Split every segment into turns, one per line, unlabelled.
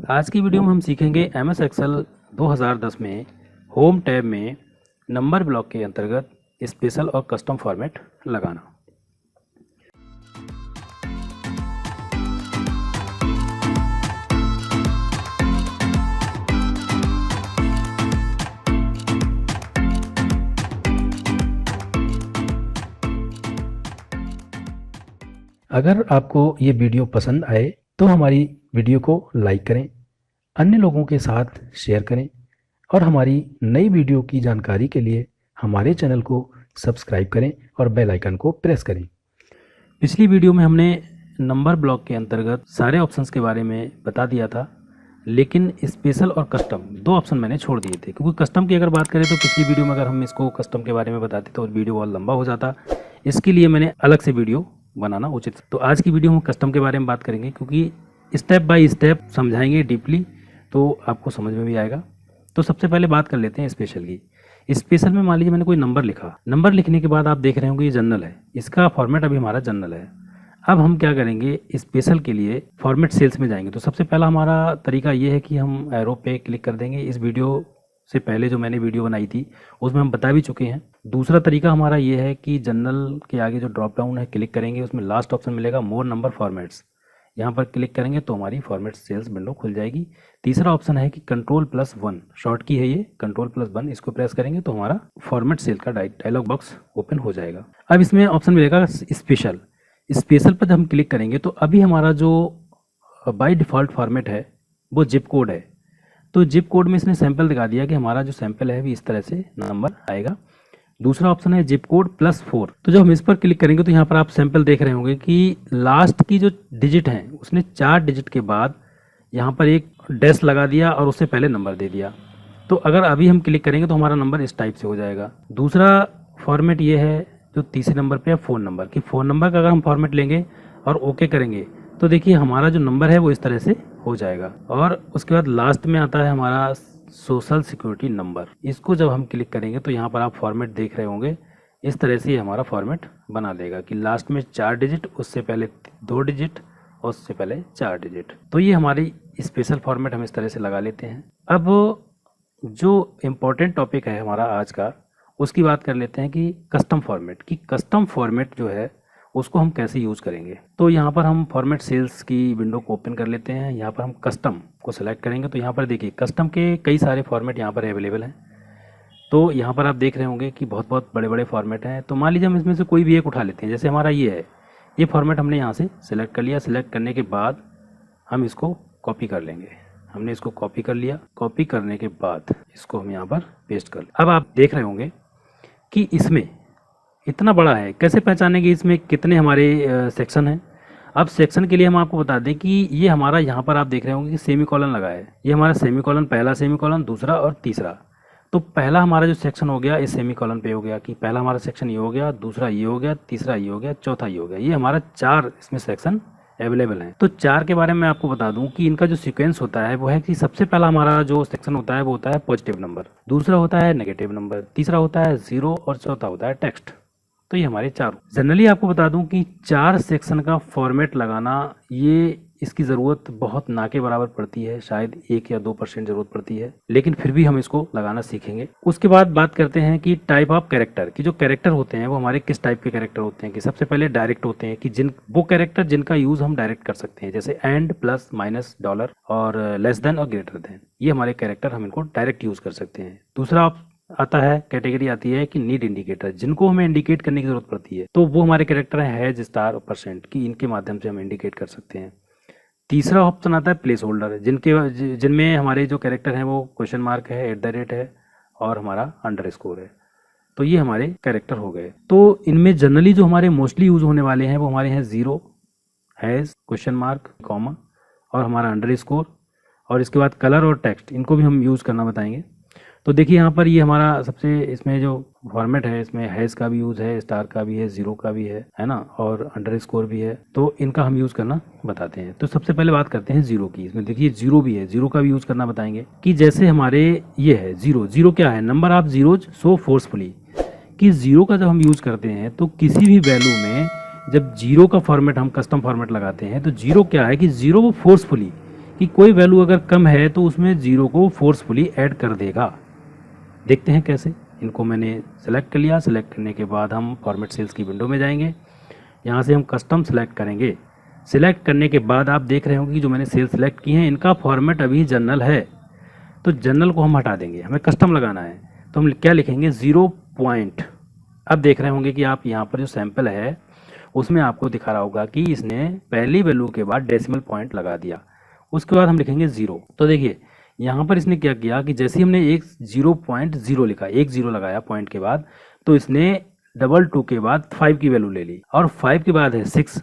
आज की वीडियो में हम सीखेंगे MS एक्सेल 2010 में होम टैब में नंबर ब्लॉक के अंतर्गत स्पेशल और कस्टम फॉर्मेट लगाना। अगर आपको ये वीडियो पसंद आए तो हमारी वीडियो को लाइक करें, अन्य लोगों के साथ शेयर करें और हमारी नई वीडियो की जानकारी के लिए हमारे चैनल को सब्सक्राइब करें और बेल आइकन को प्रेस करें। पिछली वीडियो में हमने नंबर ब्लॉक के अंतर्गत सारे ऑप्शंस के बारे में बता दिया था, लेकिन स्पेशल और कस्टम दो ऑप्शन मैंने छोड़ दिए थे, क्योंकि कस्टम की अगर बात करें तो पिछली वीडियो में अगर हम इसको कस्टम के बारे में बताते तो वीडियो बहुत लंबा हो जाता। इसके लिए मैंने अलग से वीडियो बनाना उचित। तो आज की वीडियो हम कस्टम के बारे में बात करेंगे, क्योंकि स्टेप बाय स्टेप समझाएंगे डीपली, तो आपको समझ में भी आएगा। तो सबसे पहले बात कर लेते हैं स्पेशल की। स्पेशल में मान लीजिए मैंने कोई नंबर लिखा, नंबर लिखने के बाद आप देख रहे होंगे ये जनरल है, इसका फॉर्मेट अभी हमारा जनरल है। अब हम क्या करेंगे, स्पेशल के लिए फॉर्मेट सेल्स में जाएंगे। तो सबसे पहला हमारा तरीका ये है कि हम एरो पे क्लिक कर देंगे। इस वीडियो से पहले जो मैंने वीडियो बनाई थी उसमें हम बता भी चुके हैं। दूसरा तरीका हमारा ये है कि जनरल के आगे जो ड्रॉप डाउन है क्लिक करेंगे, उसमें लास्ट ऑप्शन मिलेगा मोर नंबर फॉर्मेट्स, यहाँ पर क्लिक करेंगे तो हमारी फॉर्मेट सेल्स विंडो खुल जाएगी। तीसरा ऑप्शन है कि कंट्रोल+1, शॉर्ट की है ये कंट्रोल+1, इसको प्रेस करेंगे तो हमारा फॉर्मेट सेल का डायलॉग बॉक्स ओपन हो जाएगा। अब इसमें ऑप्शन मिलेगा स्पेशल। स्पेशल पर जब हम क्लिक करेंगे तो अभी हमारा जो बाय डिफ़ॉल्ट फॉर्मेट है वो जिप कोड है। तो जिप कोड में इसने सैंपल दिखा दिया कि हमारा जो सैंपल है भी इस तरह से नंबर आएगा। दूसरा ऑप्शन है जिप कोड +4। तो जब हम इस पर क्लिक करेंगे तो यहाँ पर आप सैंपल देख रहे होंगे कि लास्ट की जो डिजिट हैं उसने 4 डिजिट के बाद यहाँ पर एक डैश लगा दिया और उससे पहले नंबर दे दिया। तो अगर अभी हम क्लिक करेंगे तो हमारा नंबर इस टाइप से हो जाएगा। दूसरा फॉर्मेट ये है जो तीसरे नंबर पे है फ़ोन नंबर, कि फ़ोन नंबर का अगर हम फॉर्मेट लेंगे और ओके करेंगे तो देखिए हमारा जो नंबर है वो इस तरह से हो जाएगा। और उसके बाद लास्ट में आता है हमारा सोशल सिक्योरिटी नंबर। इसको जब हम क्लिक करेंगे तो यहाँ पर आप फॉर्मेट देख रहे होंगे, इस तरह से हमारा फॉर्मेट बना देगा कि लास्ट में 4 डिजिट, उससे पहले 2 डिजिट और उससे पहले 4 डिजिट। तो ये हमारी स्पेशल फॉर्मेट हम इस तरह से लगा लेते हैं। अब जो इम्पोर्टेंट टॉपिक है हमारा आज का, उसकी बात कर लेते हैं कि कस्टम फॉर्मेट। कि कस्टम फॉर्मेट जो है उसको हम कैसे यूज़ करेंगे। तो यहाँ पर हम फॉर्मेट सेल्स की विंडो को ओपन कर लेते हैं। यहाँ पर हम कस्टम को सिलेक्ट करेंगे तो यहाँ पर देखिए कस्टम के कई सारे फॉर्मेट यहाँ पर अवेलेबल हैं। तो यहाँ पर आप देख रहे होंगे कि बहुत बहुत बड़े बड़े फॉर्मेट हैं। तो मान लीजिए हम इसमें से कोई भी एक उठा लेते हैं। जैसे हमारा ये है, ये फॉर्मेट हमने यहाँ से सिलेक्ट कर लिया। सिलेक्ट करने के बाद हम इसको कॉपी कर लेंगे। हमने इसको कॉपी कर लिया। कॉपी करने के बाद इसको हम यहाँ पर पेस्ट कर लें। अब आप देख रहे होंगे कि इसमें इतना बड़ा है, कैसे पहचानेंगे इसमें कितने हमारे सेक्शन हैं। अब सेक्शन के लिए हम आपको बता दें कि ये हमारा यहाँ पर आप देख रहे होंगे कि सेमी कॉलन लगा है। ये हमारा सेमी कॉलन, पहला सेमी कॉलन, दूसरा और तीसरा। तो पहला हमारा जो सेक्शन हो गया इस सेमी कॉलन पे हो गया, कि पहला हमारा सेक्शन ये हो गया, दूसरा ये हो गया, तीसरा ये हो गया, चौथा ये हो गया। ये हमारा 4 इसमें सेक्शन अवेलेबल हैं। तो 4 के बारे में आपको बता दूं कि इनका जो सीक्वेंस होता है वो है कि सबसे पहला हमारा जो सेक्शन होता है वो होता है पॉजिटिव नंबर, दूसरा होता है नेगेटिव नंबर, तीसरा होता है 0 और चौथा होता है टेक्स्ट। तो ये हमारे 4। जनरली आपको बता दूं कि 4 सेक्शन का फॉर्मेट लगाना, ये इसकी ज़रूरत बहुत ना के बराबर पड़ती है, शायद 1 या 2% ज़रूरत पड़ती है, लेकिन फिर भी हम इसको लगाना सीखेंगे। उसके बाद बात करते हैं कि टाइप ऑफ कैरेक्टर, कि जो कैरेक्टर होते हैं वो हमारे किस टाइप के कैरेक्टर होते हैं। कि सबसे पहले डायरेक्ट होते हैं, कि वो कैरेक्टर जिनका यूज़ हम डायरेक्ट कर सकते हैं, जैसे एंड, प्लस, माइनस, डॉलर और लेस देन और ग्रेटर देन। ये हमारे कैरेक्टर हम इनको डायरेक्ट यूज़ कर सकते हैं। दूसरा आता है, कैटेगरी आती है कि नीड इंडिकेटर, जिनको हमें इंडिकेट करने की जरूरत पड़ती है, तो वो हमारे कैरेक्टर है स्टार और परसेंट, की इनके माध्यम से हम इंडिकेट कर सकते हैं। तीसरा ऑप्शन आता है प्लेस होल्डर, जिनमें हमारे जो कैरेक्टर हैं वो क्वेश्चन मार्क है, @ है और हमारा अंडरस्कोर है। तो ये हमारे कैरेक्टर हो गए। तो इनमें जनरली जो हमारे मोस्टली यूज होने वाले हैं वो हमारे हैं 0, हैज़, क्वेश्चन मार्क, कॉमा और हमारा अंडरस्कोर, और इसके बाद कलर और टेक्स्ट, इनको भी हम यूज़ करना बताएंगे। तो देखिए यहाँ पर ये हमारा सबसे इसमें जो फॉर्मेट है, इसमें हैज़ का भी यूज़ है, स्टार का भी है, 0 का भी है ना, और अंडरस्कोर भी है। तो इनका हम यूज़ करना बताते हैं। तो सबसे पहले बात करते हैं 0 की। इसमें देखिए 0 भी है, 0 का भी यूज़ करना बताएंगे। कि जैसे हमारे ये है 0 क्या है, number of zeros so forcefully, कि 0 का जब हम यूज़ करते हैं तो किसी भी वैल्यू में जब 0 का फॉर्मेट हम कस्टम फॉर्मेट लगाते हैं तो 0 क्या है कि 0 वो फोर्सफुली, कि कोई वैल्यू अगर कम है तो उसमें ज़ीरो को फोर्सफुली ऐड कर देगा। देखते हैं कैसे। इनको मैंने सेलेक्ट कर लिया। सेलेक्ट करने के बाद हम फॉर्मेट सेल्स की विंडो में जाएंगे। यहाँ से हम कस्टम सेलेक्ट करेंगे। सिलेक्ट करने के बाद आप देख रहे होंगे कि जो मैंने सेल सेलेक्ट की हैं इनका फॉर्मेट अभी जनरल है, तो जनरल को हम हटा देंगे, हमें कस्टम लगाना है। तो हम क्या लिखेंगे 0 पॉइंट। अब देख रहे होंगे कि आप यहाँ पर जो सैंपल है उसमें आपको दिखा रहा होगा कि इसने पहली वैल्यू के बाद डेसिमल पॉइंट लगा दिया। उसके बाद हम लिखेंगे 0। तो देखिए यहाँ पर इसने क्या किया कि जैसे ही हमने एक 0.0 लिखा, एक 0 लगाया पॉइंट के बाद, तो इसने 2 के बाद 5 की वैल्यू ले ली और 5 के बाद है 6।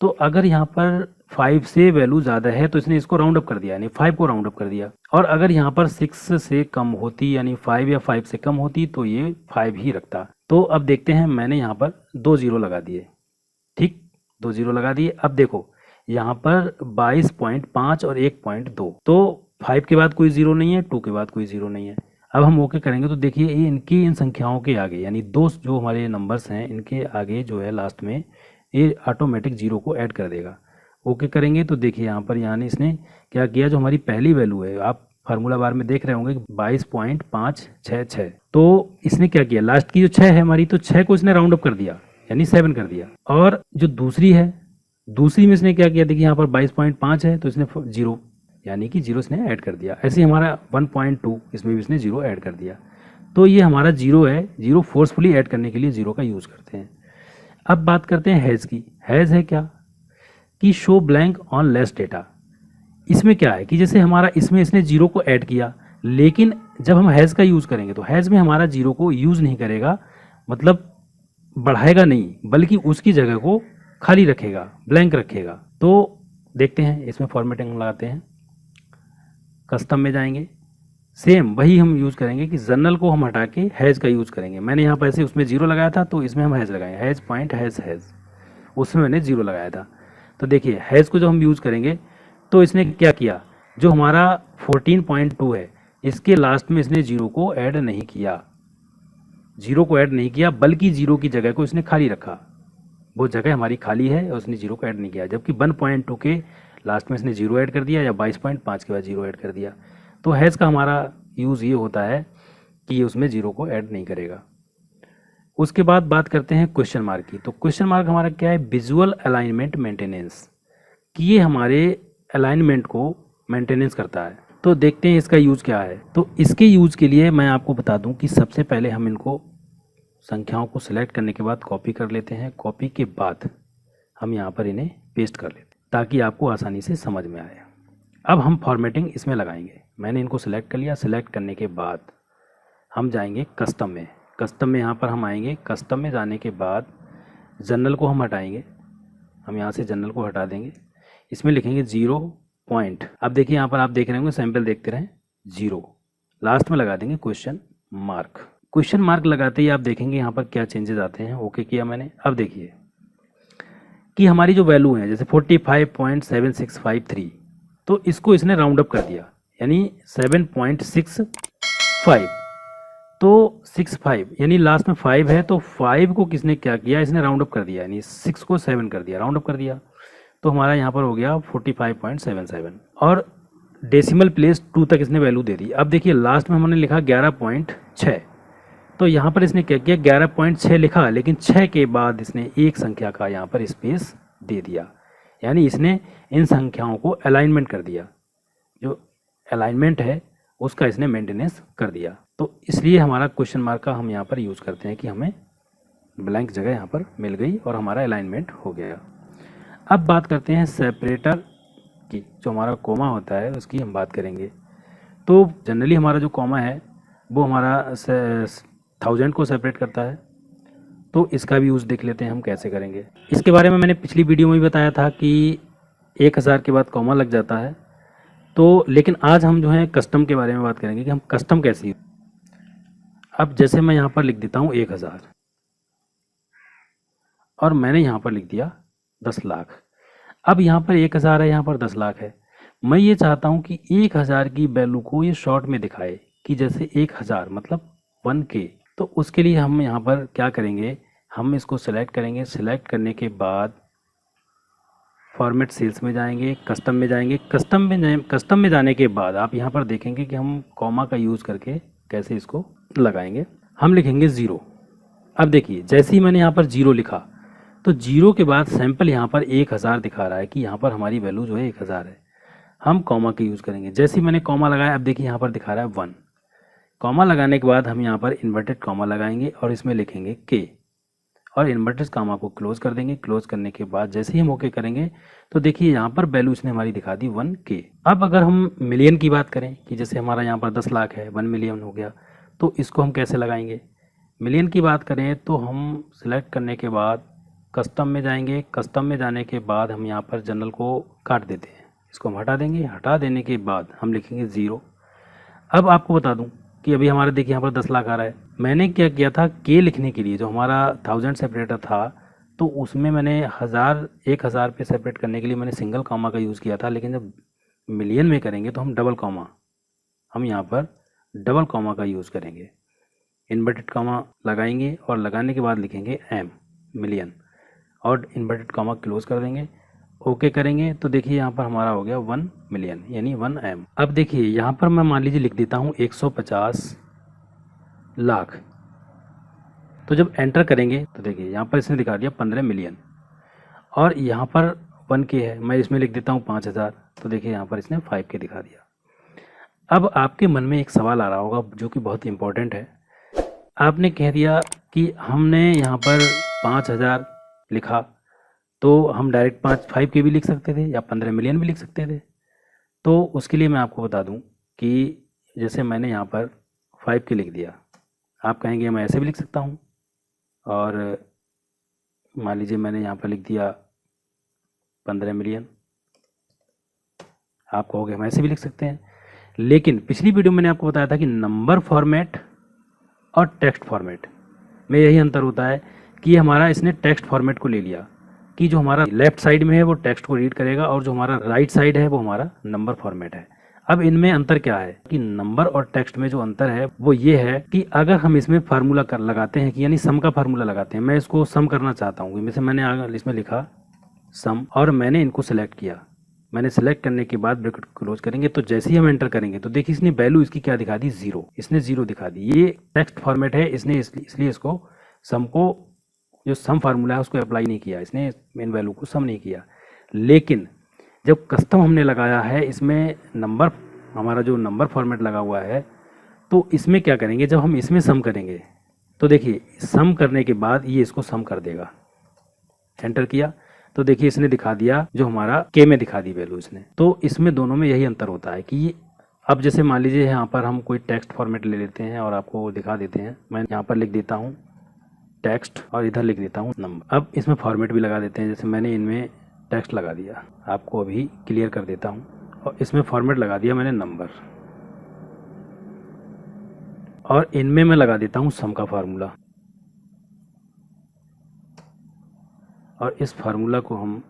तो अगर यहाँ पर 5 से वैल्यू ज़्यादा है तो इसने इसको राउंड अप कर दिया, यानी 5 को राउंड अप कर दिया। और अगर यहाँ पर 6 से कम होती यानी 5 या 5 से कम होती तो ये 5 ही रखता। तो अब देखते हैं, मैंने यहाँ पर 2 0 लगा दिए, ठीक, 2 0 लगा दिए। अब देखो यहाँ पर 22.5 और 1.2, तो 5 के बाद कोई 0 नहीं है, 2 के बाद कोई 0 नहीं है। अब हम ओके करेंगे तो देखिए ये इनकी इन संख्याओं के आगे, यानी दो जो हमारे नंबर्स हैं इनके आगे जो है लास्ट में ये ऑटोमेटिक 0 को ऐड कर देगा। ओके करेंगे तो देखिए यहाँ पर यानी इसने क्या किया, जो हमारी पहली वैल्यू है आप फार्मूला बार में देख रहे होंगे 22.566, तो इसने क्या किया, लास्ट की जो 6 है हमारी, तो 6 को इसने राउंड अप कर दिया यानी 7 कर दिया। और जो दूसरी है, दूसरी में इसने क्या किया, देखिए यहाँ पर 22.5 है तो इसने 0 यानी कि 0 इसने ऐड कर दिया। ऐसे ही हमारा 1.2 इसमें भी इसने 0 ऐड कर दिया। तो ये हमारा 0 है, 0 फोर्सफुली ऐड करने के लिए 0 का यूज़ करते हैं। अब बात करते हैं हैज़ की। हैज़ है क्या कि show blank on less data. इसमें क्या है कि जैसे हमारा इसमें इसने 0 को ऐड किया, लेकिन जब हम हैज़ का यूज़ करेंगे तो हैज़ में हमारा 0 को यूज़ नहीं करेगा, मतलब बढ़ाएगा नहीं, बल्कि उसकी जगह को खाली रखेगा, ब्लैंक रखेगा। तो देखते हैं इसमें फॉर्मेटिंग लगाते हैं, कस्टम में जाएंगे, सेम वही हम यूज़ करेंगे कि जनरल को हम हटा के हैज़ का यूज़ करेंगे। मैंने यहाँ पर ऐसे उसमें 0 लगाया था तो इसमें हम हैज़ लगाएंगे, हैज़ पॉइंट हैज़, उसमें मैंने 0 लगाया था। तो देखिए हैज़ को जब हम यूज़ करेंगे तो इसने क्या किया, जो हमारा 14.2 है इसके लास्ट में इसने 0 को ऐड नहीं किया, 0 को ऐड नहीं किया, बल्कि 0 की जगह को इसने खाली रखा। वो जगह हमारी खाली है और उसने 0 को ऐड नहीं किया। जबकि 1.2 के लास्ट में इसने 0 ऐड कर दिया या 22.5 के बाद 0 ऐड कर दिया। तो हैज़ का हमारा यूज़ ये होता है कि ये उसमें 0 को ऐड नहीं करेगा। उसके बाद बात करते हैं क्वेश्चन मार्क की। तो क्वेश्चन मार्क हमारा क्या है, विजुअल अलाइनमेंट मेंटेनेंस, कि ये हमारे अलाइनमेंट को मेंटेनेंस करता है। तो देखते हैं इसका यूज़ क्या है। तो इसके यूज़ के लिए मैं आपको बता दूं कि सबसे पहले हम इनको संख्याओं को सिलेक्ट करने के बाद कॉपी कर लेते हैं। कॉपी के बाद हम यहाँ पर इन्हें पेस्ट कर लेते हैं ताकि आपको आसानी से समझ में आए। अब हम फॉर्मेटिंग इसमें लगाएंगे। मैंने इनको सिलेक्ट कर लिया। सिलेक्ट करने के बाद हम जाएंगे कस्टम में। कस्टम में यहाँ पर हम आएंगे। कस्टम में जाने के बाद जनरल को हम हटाएंगे। हम यहाँ से जनरल को हटा देंगे। इसमें लिखेंगे 0 पॉइंट। अब देखिए यहाँ पर आप देख रहे होंगे, सैंपल देखते रहें, 0 लास्ट में लगा देंगे क्वेश्चन मार्क। क्वेश्चन मार्क लगाते ही आप देखेंगे यहाँ पर क्या चेंजेस आते हैं। ओके किया मैंने। अब देखिए कि हमारी जो वैल्यू है जैसे 45.7653, तो इसको इसने राउंड अप कर दिया यानी 7.65। तो 65 यानी लास्ट में 5 है, तो 5 को किसने क्या किया, इसने राउंड अप कर दिया यानी 6 को 7 कर दिया, राउंड अप कर दिया। तो हमारा यहाँ पर हो गया 45.77 और डेसिमल प्लेस 2 तक इसने वैल्यू दे दी। अब देखिए लास्ट में हमने लिखा 11.6, तो यहाँ पर इसने क्या किया 11.6 लिखा, लेकिन 6 के बाद इसने एक संख्या का यहाँ पर स्पेस दे दिया, यानी इसने इन संख्याओं को अलाइनमेंट कर दिया। जो अलाइनमेंट है उसका इसने मेंटेनेंस कर दिया। तो इसलिए हमारा क्वेश्चन मार्क का हम यहाँ पर यूज़ करते हैं कि हमें ब्लैंक जगह यहाँ पर मिल गई और हमारा अलाइनमेंट हो गया। अब बात करते हैं सेपरेटर की। जो हमारा कोमा होता है उसकी हम बात करेंगे। तो जनरली हमारा जो कोमा है वो हमारा 1000 को सेपरेट करता है। तो इसका भी यूज़ देख लेते हैं हम कैसे करेंगे। इसके बारे में मैंने पिछली वीडियो में भी बताया था कि 1000 के बाद कॉमा लग जाता है। तो लेकिन आज हम जो है कस्टम के बारे में बात करेंगे कि हम कस्टम कैसे। अब जैसे मैं यहाँ पर लिख देता हूँ 1000 और मैंने यहाँ पर लिख दिया 10 लाख। अब यहाँ पर 1000 है, यहाँ पर 10 लाख है। मैं ये चाहता हूँ कि 1000 की वैल्यू को ये शॉर्ट में दिखाए कि जैसे 1000 मतलब 1K। तो उसके लिए हम यहाँ पर क्या करेंगे, हम इसको सेलेक्ट करेंगे। सेलेक्ट करने के बाद फॉर्मेट सेल्स में जाएंगे, कस्टम में जाएंगे। कस्टम में जाने के बाद आप यहाँ पर देखेंगे कि हम कॉमा का यूज़ करके कैसे इसको लगाएंगे। हम लिखेंगे 0। अब देखिए जैसे ही मैंने यहाँ पर 0 लिखा तो 0 के बाद सैंपल यहाँ पर 1000 दिखा रहा है कि यहाँ पर हमारी वैल्यू जो है 1000 है। हम कॉमा के यूज़ करेंगे। जैसे ही मैंने कॉमा लगाया, अब देखिए यहाँ पर दिखा रहा है 1। कॉमा लगाने के बाद हम यहाँ पर इन्वर्टेड कॉमा लगाएंगे और इसमें लिखेंगे के और इन्वर्टेड कॉमा को क्लोज कर देंगे। क्लोज करने के बाद जैसे ही हम ओके करेंगे तो देखिए यहाँ पर वैल्यू इसने हमारी दिखा दी 1K। अब अगर हम मिलियन की बात करें कि जैसे हमारा यहाँ पर 10 लाख है, 1 मिलियन हो गया, तो इसको हम कैसे लगाएंगे। मिलियन की बात करें तो हम सिलेक्ट करने के बाद कस्टम में जाएंगे। कस्टम में जाने के बाद हम यहाँ पर जनरल को काट देते हैं, इसको हम हटा देंगे। हटा देने के बाद हम लिखेंगे 0। अब आपको बता दूं कि अभी हमारे देखिए यहाँ पर 10 लाख आ रहा है। मैंने क्या किया था, के लिखने के लिए जो हमारा 1000 सेपरेटर था तो उसमें मैंने 1000 पे सेपरेट करने के लिए मैंने सिंगल कॉमा का यूज़ किया था। लेकिन जब मिलियन में करेंगे तो हम डबल कॉमा, हम यहाँ पर डबल कॉमा का यूज़ करेंगे। इन्वर्टेड कॉमा लगाएंगे और लगाने के बाद लिखेंगे M मिलियन और इन्वर्टेड कॉमा क्लोज कर देंगे। ओके करेंगे तो देखिए यहाँ पर हमारा हो गया 1 मिलियन यानी 1M। अब देखिए यहाँ पर मैं मान लीजिए लिख देता हूँ 150 लाख। तो जब एंटर करेंगे तो देखिए यहाँ पर इसने दिखा दिया 15 मिलियन और यहाँ पर 1K है। मैं इसमें लिख देता हूँ 5000, तो देखिए यहाँ पर इसने 5K दिखा दिया। अब आपके मन में एक सवाल आ रहा होगा जो कि बहुत इंपॉर्टेंट है। आपने कह दिया कि हमने यहाँ पर 5000 लिखा तो हम डायरेक्ट 5K भी लिख सकते थे या 15 मिलियन भी लिख सकते थे। तो उसके लिए मैं आपको बता दूं कि जैसे मैंने यहाँ पर 5K लिख दिया, आप कहेंगे मैं ऐसे भी लिख सकता हूँ। और मान लीजिए मैंने यहाँ पर लिख दिया 15 मिलियन, आप कहोगे हम ऐसे भी लिख सकते हैं। लेकिन पिछली वीडियो मैंने आपको बताया था कि नंबर फॉर्मेट और टेक्स्ट फॉर्मेट में यही अंतर होता है कि हमारा इसने टेक्स्ट फॉर्मेट को ले लिया कि जो हमारा लेफ्ट साइड में है वो टेक्स्ट को रीड करेगा और जो हमारा राइट साइड है वो हमारा नंबर फॉर्मेट है। अब इनमें अंतर क्या है कि नंबर और टेक्स्ट में जो अंतर है वो ये है कि अगर हम इसमें फार्मूला कर लगाते हैं कि यानी सम का फार्मूला लगाते हैं, मैं इसको सम करना चाहता हूँ, जैसे मैंने इसमें लिखा सम और मैंने इनको सेलेक्ट किया। मैंने सेलेक्ट करने के बाद ब्रैकेट क्लोज करेंगे तो जैसे ही हम एंटर करेंगे तो देखिए इसने वैल्यू इसकी क्या दिखा दी, 0। इसने 0 दिखा दी। ये टेक्स्ट फॉर्मेट है, इसने इसलिए इसको सम को जो सम फार्मूला है उसको अप्लाई नहीं किया, इसने मेन वैल्यू को सम नहीं किया। लेकिन जब कस्टम हमने लगाया है, इसमें नंबर हमारा जो नंबर फॉर्मेट लगा हुआ है, तो इसमें क्या करेंगे, जब हम इसमें सम करेंगे तो देखिए सम करने के बाद ये इसको सम कर देगा। एंटर किया तो देखिए इसने दिखा दिया जो हमारा के में दिखा दी वैल्यू इसने। तो इसमें दोनों में यही अंतर होता है कि अब जैसे मान लीजिए यहाँ पर हम कोई टेक्स्ट फॉर्मेट ले लेते हैं और आपको दिखा देते हैं। मैं यहाँ पर लिख देता हूँ टेक्स्ट और इधर लिख देता हूँ नंबर। अब इसमें फॉर्मेट भी लगा देते हैं, जैसे मैंने इनमें टेक्स्ट लगा दिया, आपको अभी क्लियर कर देता हूँ, और इसमें फॉर्मेट लगा दिया मैंने नंबर, और इनमें मैं लगा देता हूँ सम का फार्मूला। और इस फार्मूला को हम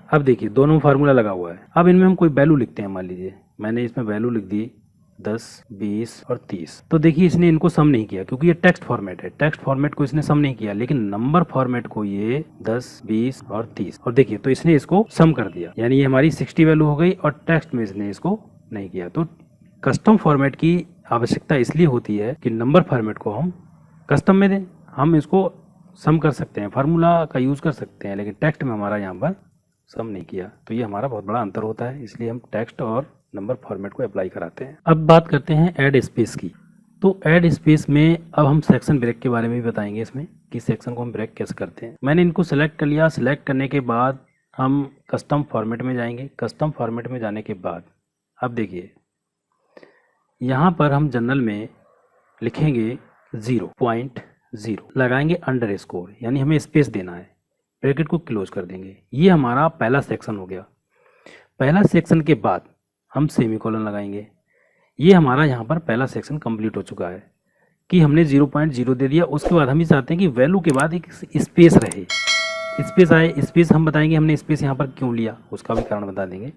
अब देखिए दोनों फार्मूला लगा हुआ है। अब इनमें हम कोई वैल्यू लिखते हैं, मान लीजिए मैंने इसमें वैल्यू लिख दी 10, 20 और 30। तो देखिए इसने इनको सम नहीं किया क्योंकि ये टेक्स्ट फॉर्मेट है, टेक्स्ट फॉर्मेट को इसने सम नहीं किया, लेकिन नंबर फॉर्मेट को ये 10, 20 और 30, और देखिए तो इसने इसको सम कर दिया, यानी ये हमारी 60 वैल्यू हो गई और टेक्स्ट में इसने इसको नहीं किया। तो कस्टम फॉर्मेट की आवश्यकता इसलिए होती है कि नंबर फॉर्मेट को हम कस्टम में दें, हम इसको सम कर सकते हैं, फार्मूला का यूज़ कर सकते हैं, लेकिन टेक्स्ट में हमारा यहाँ पर सम नहीं किया। तो ये हमारा बहुत बड़ा अंतर होता है, इसलिए हम टेक्स्ट और नंबर फॉर्मेट को अप्लाई कराते हैं। अब बात करते हैं ऐड स्पेस की। तो ऐड स्पेस में अब हम सेक्शन ब्रेक के बारे में भी बताएंगे इसमें कि सेक्शन को हम ब्रेक कैसे करते हैं। मैंने इनको सेलेक्ट कर लिया। सेलेक्ट करने के बाद हम कस्टम फॉर्मेट में जाएंगे। कस्टम फॉर्मेट में जाने के बाद अब देखिए यहाँ पर हम जनरल में लिखेंगे 0.0, लगाएंगे अंडर स्कोर, यानी हमें स्पेस देना है, ब्रैकेट को क्लोज कर देंगे। ये हमारा पहला सेक्शन हो गया। पहला सेक्शन के बाद हम सेमीकोलन लगाएंगे। ये हमारा यहाँ पर पहला सेक्शन कंप्लीट हो चुका है कि हमने 0.0 दे दिया। उसके बाद हम ही चाहते हैं कि वैल्यू के बाद एक स्पेस रहे, स्पेस आए। स्पेस हम बताएंगे हमने स्पेस यहाँ पर क्यों लिया, उसका भी कारण बता देंगे।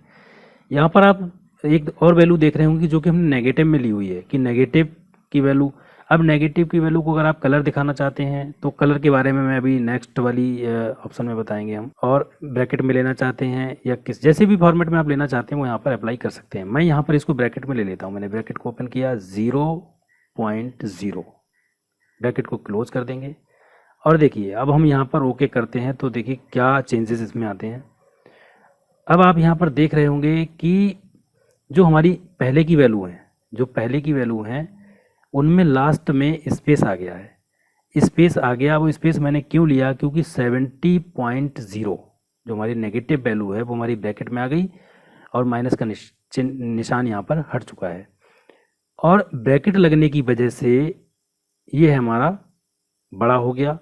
यहाँ पर आप एक और वैल्यू देख रहे होंगे जो कि हमने नेगेटिव में ली हुई है कि नेगेटिव की वैल्यू अब नेगेटिव की वैल्यू को अगर आप कलर दिखाना चाहते हैं तो कलर के बारे में मैं अभी नेक्स्ट वाली ऑप्शन में बताएंगे हम। और ब्रैकेट में लेना चाहते हैं या किस जैसे भी फॉर्मेट में आप लेना चाहते हैं वो यहाँ पर अप्लाई कर सकते हैं। मैं यहाँ पर इसको ब्रैकेट में ले लेता हूँ। मैंने ब्रैकेट को ओपन किया, 0.0, ब्रैकेट को क्लोज कर देंगे। और देखिए अब हम यहाँ पर ओके करते हैं तो देखिए क्या चेंजेस इसमें आते हैं। अब आप यहाँ पर देख रहे होंगे कि जो हमारी पहले की वैल्यू है, जो पहले की वैल्यू हैं उनमें लास्ट में स्पेस आ गया है। स्पेस आ गया, वो स्पेस मैंने क्यों लिया, क्योंकि 70.0 जो हमारी नेगेटिव वैल्यू है वो हमारी ब्रैकेट में आ गई और माइनस का निशान यहाँ पर हट चुका है। और ब्रैकेट लगने की वजह से ये हमारा बड़ा हो गया।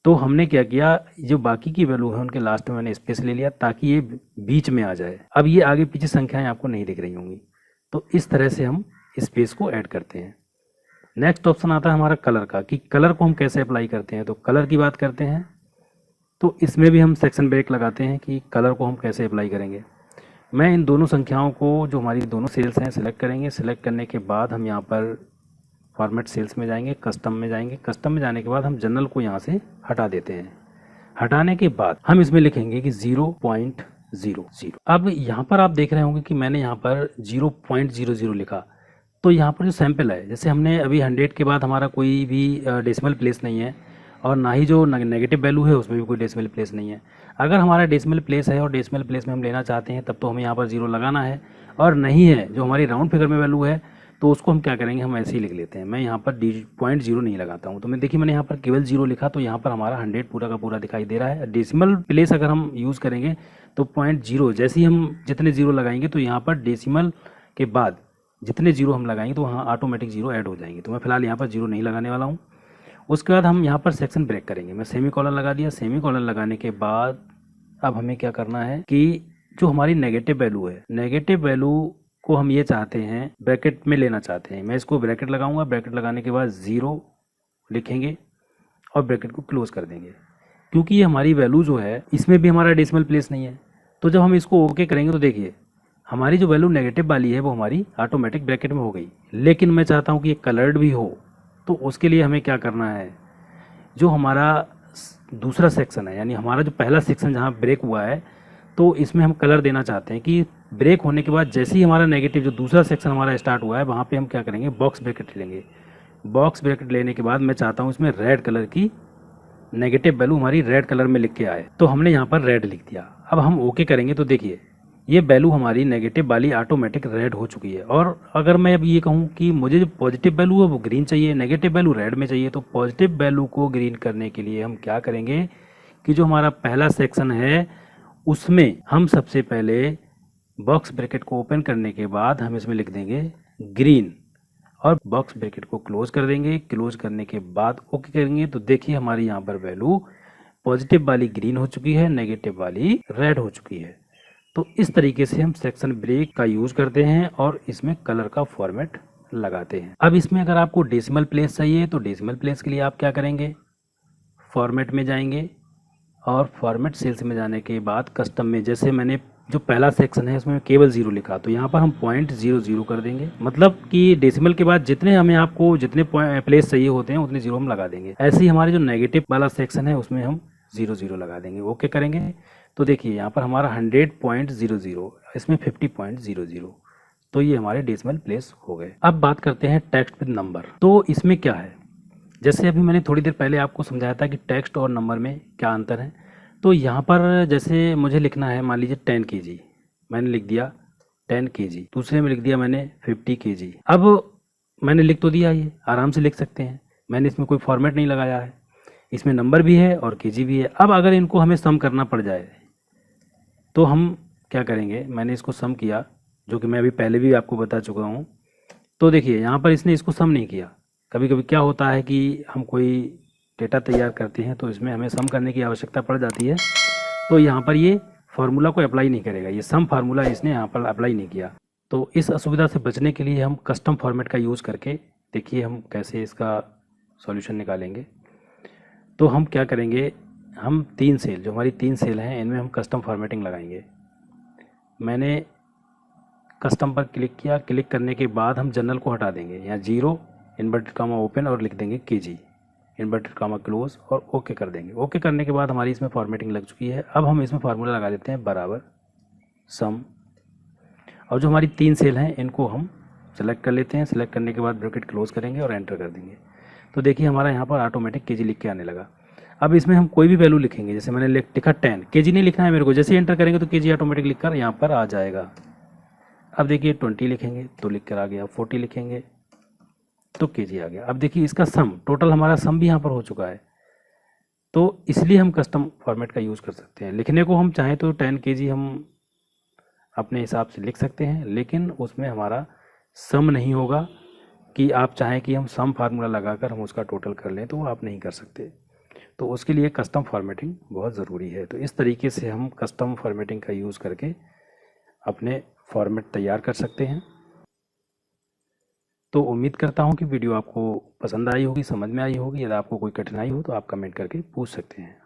तो हमने क्या किया, जो बाकी की वैल्यू है उनके लास्ट में मैंने स्पेस ले लिया ताकि ये बीच में आ जाए। अब ये आगे पीछे संख्याएं आपको नहीं दिख रही होंगी, तो इस तरह से हम स्पेस को ऐड करते हैं। नेक्स्ट ऑप्शन आता है हमारा कलर का, कि कलर को हम कैसे अप्लाई करते हैं। तो कलर की बात करते हैं तो इसमें भी हम सेक्शन ब्रेक लगाते हैं कि कलर को हम कैसे अप्लाई करेंगे। मैं इन दोनों संख्याओं को, जो हमारी दोनों सेल्स हैं, सिलेक्ट करेंगे। सिलेक्ट करने के बाद हम यहाँ पर फॉर्मेट सेल्स में जाएंगे, कस्टम में जाएंगे। कस्टम में जाने के बाद हम जनरल को यहाँ से हटा देते हैं। हटाने के बाद हम इसमें लिखेंगे कि 0.00। अब यहाँ पर आप देख रहे होंगे कि मैंने यहाँ पर 0.00 लिखा। तो यहाँ पर जो सैंपल है, जैसे हमने अभी 100 के बाद हमारा कोई भी डेसिमल प्लेस नहीं है और ना ही जो नेगेटिव वैल्यू है उसमें भी कोई डेसिमल प्लेस नहीं है। अगर हमारा डेसिमल प्लेस है और डेसिमल प्लेस में हम लेना चाहते हैं तब तो हमें यहाँ पर 0 लगाना है, और नहीं है जो हमारी राउंड फिगर में वैल्यू है तो उसको हम क्या करेंगे, हम ऐसे ही लिख लेते हैं। मैं यहाँ पर 0.0 नहीं लगाता हूँ। तो मैं देखिए मैंने यहाँ पर केवल 0 लिखा तो यहाँ पर हमारा 100 पूरा का पूरा दिखाई दे रहा है। डेसिमल प्लेस अगर हम यूज़ करेंगे तो 0.0, जैसे ही हम जितने 0 लगाएंगे तो यहाँ पर डेसिमल के बाद जितने 0 हम लगाएंगे तो वहाँ ऑटोमेटिक 0 ऐड हो जाएंगे। तो मैं फिलहाल यहाँ पर 0 नहीं लगाने वाला हूँ। उसके बाद हम यहाँ पर सेक्शन ब्रेक करेंगे। मैं सेमी कॉलन लगा दिया। सेमी कॉलन लगाने के बाद अब हमें क्या करना है कि जो हमारी नेगेटिव वैल्यू है, नेगेटिव वैल्यू को हम ये चाहते हैं ब्रैकेट में लेना चाहते हैं। मैं इसको ब्रैकेट लगाऊंगा। ब्रैकेट लगाने के बाद 0 लिखेंगे और ब्रैकेट को क्लोज कर देंगे, क्योंकि ये हमारी वैल्यू जो है इसमें भी हमारा डेसिमल प्लेस नहीं है। तो जब हम इसको ओके करेंगे तो देखिए हमारी जो वैल्यू नेगेटिव वाली है वो हमारी ऑटोमेटिक ब्रैकेट में हो गई। लेकिन मैं चाहता हूँ कि ये कलर्ड भी हो, तो उसके लिए हमें क्या करना है, जो हमारा दूसरा सेक्शन है, यानी हमारा जो पहला सेक्शन जहाँ ब्रेक हुआ है, तो इसमें हम कलर देना चाहते हैं कि ब्रेक होने के बाद जैसे ही हमारा नेगेटिव जो दूसरा सेक्शन हमारा स्टार्ट हुआ है वहाँ पे हम क्या करेंगे, बॉक्स ब्रैकेट लेंगे। बॉक्स ब्रैकेट लेने के बाद मैं चाहता हूँ इसमें रेड कलर की नेगेटिव वैल्यू हमारी रेड कलर में लिख के आए। तो हमने यहाँ पर रेड लिख दिया। अब हम ओके करेंगे तो देखिए ये वैल्यू हमारी नेगेटिव वाली ऑटोमेटिक रेड हो चुकी है। और अगर मैं अब ये कहूँ कि मुझे जो पॉजिटिव वैल्यू है वो ग्रीन चाहिए, नेगेटिव वैल्यू रेड में चाहिए, तो पॉजिटिव वैल्यू को ग्रीन करने के लिए हम क्या करेंगे कि जो हमारा पहला सेक्शन है उसमें हम सबसे पहले बॉक्स ब्रैकेट को ओपन करने के बाद हम इसमें लिख देंगे ग्रीन और बॉक्स ब्रैकेट को क्लोज कर देंगे। क्लोज करने के बाद ओके करेंगे तो देखिए हमारी यहाँ पर वैल्यू पॉजिटिव वाली ग्रीन हो चुकी है, नेगेटिव वाली रेड हो चुकी है। तो इस तरीके से हम सेक्शन ब्रेक का यूज़ करते हैं और इसमें कलर का फॉर्मेट लगाते हैं। अब इसमें अगर आपको डेसिमल प्लेस चाहिए तो डेसिमल प्लेस के लिए आप क्या करेंगे, फॉर्मेट में जाएंगे और फॉर्मेट सेल्स में जाने के बाद कस्टम में, जैसे मैंने जो पहला सेक्शन है उसमें केवल 0 लिखा तो यहाँ पर हम 0.00 कर देंगे। मतलब कि डेसिमल के बाद जितने हमें आपको जितने प्लेस चाहिए होते हैं उतने 0 हम लगा देंगे। ऐसे ही हमारे जो नेगेटिव वाला सेक्शन है उसमें हम 0 लगा देंगे। ओके करेंगे तो देखिए यहाँ पर हमारा 100.00, इसमें 50.00, तो ये हमारे डेसिमल प्लेस हो गए। अब बात करते हैं टेक्स्ट विद नंबर। तो इसमें क्या है, जैसे अभी मैंने थोड़ी देर पहले आपको समझाया था कि टेक्स्ट और नंबर में क्या अंतर है। तो यहाँ पर जैसे मुझे लिखना है, मान लीजिए 10 kg, मैंने लिख दिया 10 kg। दूसरे में लिख दिया मैंने 50 kg। अब मैंने लिख तो दिया, ये आराम से लिख सकते हैं, मैंने इसमें कोई फॉर्मेट नहीं लगाया है, इसमें नंबर भी है और kg भी है। अब अगर इनको हमें सम करना पड़ जाए तो हम क्या करेंगे, मैंने इसको सम किया जो कि मैं अभी पहले भी आपको बता चुका हूँ। तो देखिए यहाँ पर इसने इसको सम नहीं किया। कभी कभी क्या होता है कि हम कोई डेटा तैयार करते हैं तो इसमें हमें सम करने की आवश्यकता पड़ जाती है, तो यहाँ पर ये फार्मूला को अप्लाई नहीं करेगा, ये सम फार्मूला इसने यहाँ पर अप्लाई नहीं किया। तो इस असुविधा से बचने के लिए हम कस्टम फॉर्मेट का यूज़ करके देखिए हम कैसे इसका सॉल्यूशन निकालेंगे। तो हम क्या करेंगे, हम 3 सेल, जो हमारी 3 सेल हैं इनमें हम कस्टम फॉर्मेटिंग लगाएंगे। मैंने कस्टम पर क्लिक किया, क्लिक करने के बाद हम जनरल को हटा देंगे, यहाँ 0 इन्वर्टेड कामा ओपन और लिख देंगे केजी, इन्वर्टेड कामा क्लोज और ओके कर देंगे। ओके करने के बाद हमारी इसमें फॉर्मेटिंग लग चुकी है। अब हम इसमें फार्मूला लगा देते हैं बराबर सम, और जो हमारी 3 सेल हैं इनको हम सेलेक्ट कर लेते हैं। सेलेक्ट करने के बाद ब्रैकेट क्लोज करेंगे और एंटर कर देंगे। तो देखिए हमारा यहाँ पर ऑटोमेटिक केजी लिख के आने लगा। अब इसमें हम कोई भी वैल्यू लिखेंगे, जैसे मैंने लिखा 10, केजी नहीं लिखना है मेरे को, जैसे एंटर करेंगे तो केजी ऑटोमेटिक लिख कर यहाँ पर आ जाएगा। अब देखिए 20 लिखेंगे तो लिख कर आ गया, 40 लिखेंगे तो केजी आ गया। अब देखिए इसका सम, टोटल हमारा सम भी यहाँ पर हो चुका है। तो इसलिए हम कस्टम फॉर्मेट का यूज़ कर सकते हैं। लिखने को हम चाहें तो 10 केजी हम अपने हिसाब से लिख सकते हैं, लेकिन उसमें हमारा सम नहीं होगा कि आप चाहें कि हम सम फार्मूला लगाकर हम उसका टोटल कर लें, तो वो आप नहीं कर सकते। तो उसके लिए कस्टम फॉर्मेटिंग बहुत ज़रूरी है। तो इस तरीके से हम कस्टम फॉर्मेटिंग का यूज़ करके अपने फॉर्मेट तैयार कर सकते हैं। तो उम्मीद करता हूँ कि वीडियो आपको पसंद आई होगी, समझ में आई होगी। यदि आपको कोई कठिनाई हो तो आप कमेंट करके पूछ सकते हैं।